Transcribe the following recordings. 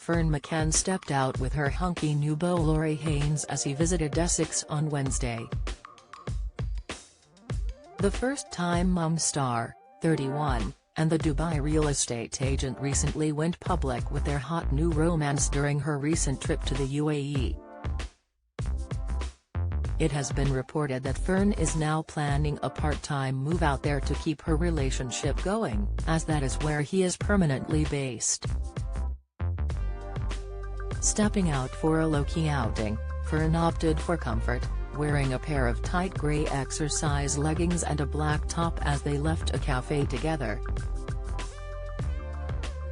Ferne McCann stepped out with her hunky new beau Lorri Haines as he visited Essex on Wednesday. The first-time mum star, 31, and the Dubai real estate agent recently went public with their hot new romance during her recent trip to the UAE. It has been reported that Ferne is now planning a part-time move out there to keep her relationship going, as that is where he is permanently based. Stepping out for a low-key outing, Ferne opted for comfort, wearing a pair of tight grey exercise leggings and a black top as they left a cafe together.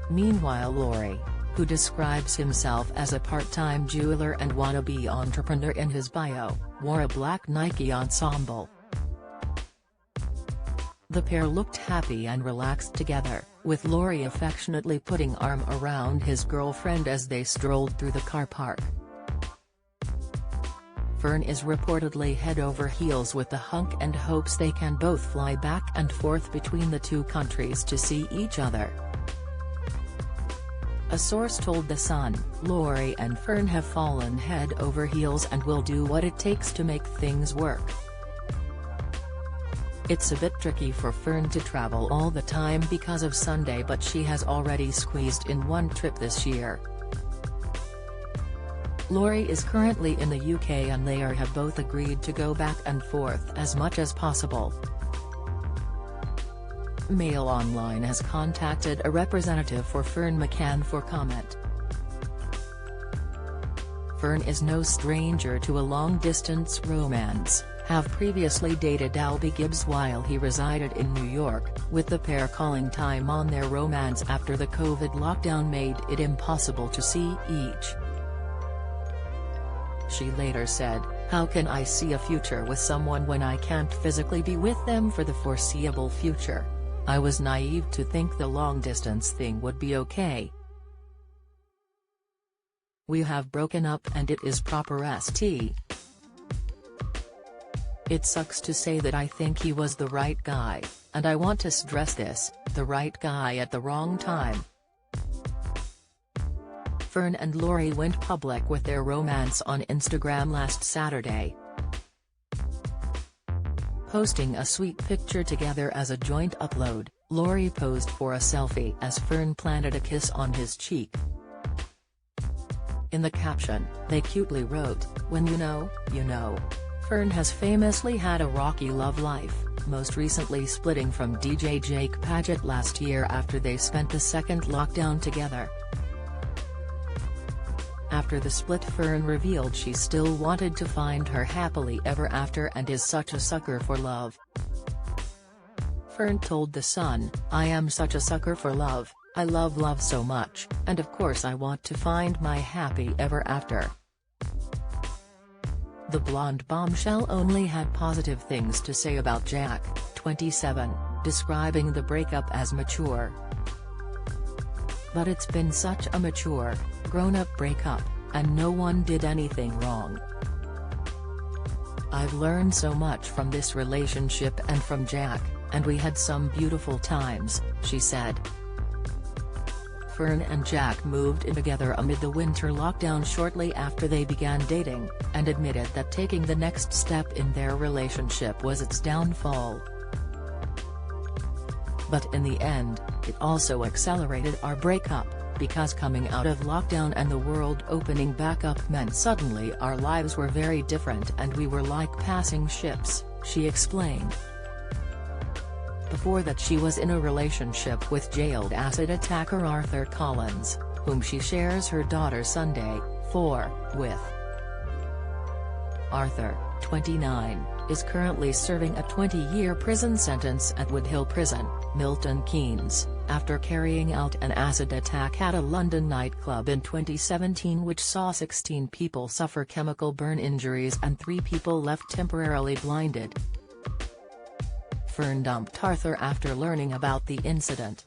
Meanwhile Lorri, who describes himself as a part-time jeweler and wannabe entrepreneur in his bio, wore a black Nike ensemble. The pair looked happy and relaxed together, with Lorri affectionately putting arm around his girlfriend as they strolled through the car park. Ferne is reportedly head over heels with the hunk and hopes they can both fly back and forth between the two countries to see each other. A source told The Sun, Lorri and Ferne have fallen head over heels and will do what it takes to make things work. It's a bit tricky for Ferne to travel all the time because of Sunday, but she has already squeezed in one trip this year. Lorri is currently in the UK and they have both agreed to go back and forth as much as possible. Mail Online has contacted a representative for Ferne McCann for comment. Ferne is no stranger to a long-distance romance, have previously dated Albie Gibbs while he resided in New York, with the pair calling time on their romance after the COVID lockdown made it impossible to see each. She later said, "How can I see a future with someone when I can't physically be with them for the foreseeable future? I was naive to think the long-distance thing would be okay. We have broken up and it is proper st. It sucks to say that I think he was the right guy, and I want to stress this, the right guy at the wrong time." Ferne and Lorri went public with their romance on Instagram last Saturday. Posting a sweet picture together as a joint upload, Lorri posed for a selfie as Ferne planted a kiss on his cheek. In the caption, they cutely wrote, "When you know, you know." Ferne has famously had a rocky love life, most recently splitting from DJ Jake Paget last year after they spent the second lockdown together. After the split, Ferne revealed she still wanted to find her happily ever after and is such a sucker for love. Ferne told The Sun, "I am such a sucker for love, I love love so much, and of course I want to find my happy ever after." The blonde bombshell only had positive things to say about Jack, 27, describing the breakup as mature. "But it's been such a mature, grown-up breakup, and no one did anything wrong. I've learned so much from this relationship and from Jack, and we had some beautiful times," she said. Ferne and Jack moved in together amid the winter lockdown shortly after they began dating, and admitted that taking the next step in their relationship was its downfall. "But in the end, it also accelerated our breakup, because coming out of lockdown and the world opening back up meant suddenly our lives were very different and we were like passing ships," she explained. Before that she was in a relationship with jailed acid attacker Arthur Collins, whom she shares her daughter Sunday, 4, with. Arthur, 29, is currently serving a 20-year prison sentence at Wood Hill Prison, Milton Keynes, after carrying out an acid attack at a London nightclub in 2017 which saw 16 people suffer chemical burn injuries and 3 people left temporarily blinded. Ferne dumped Arthur after learning about the incident.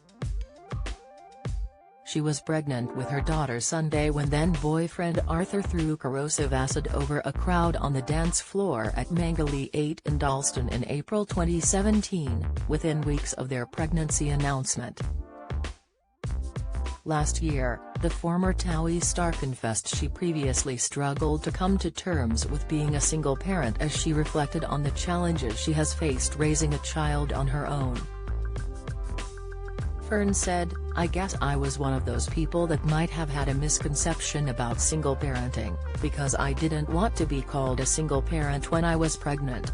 She was pregnant with her daughter Sunday when then-boyfriend Arthur threw corrosive acid over a crowd on the dance floor at Mangalee 8 in Dalston in April 2017, within weeks of their pregnancy announcement. Last year, the former TOWIE star confessed she previously struggled to come to terms with being a single parent as she reflected on the challenges she has faced raising a child on her own. Ferne said, "I guess I was one of those people that might have had a misconception about single parenting, because I didn't want to be called a single parent when I was pregnant.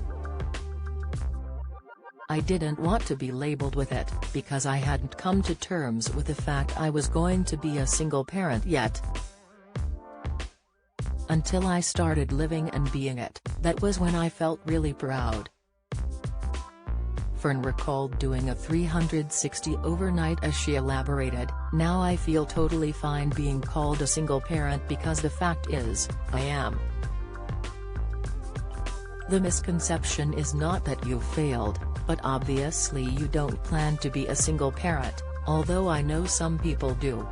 I didn't want to be labeled with it, because I hadn't come to terms with the fact I was going to be a single parent yet. Until I started living and being it, that was when I felt really proud." Ferne recalled doing a 360 overnight as she elaborated, "Now I feel totally fine being called a single parent because the fact is, I am. The misconception is not that you've failed, but obviously you don't plan to be a single parent, although I know some people do."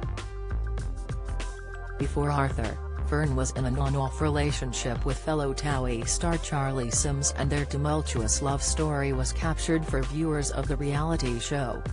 Before Arthur, Ferne was in an on-off relationship with fellow TOWIE star Charlie Sims, and their tumultuous love story was captured for viewers of the reality show.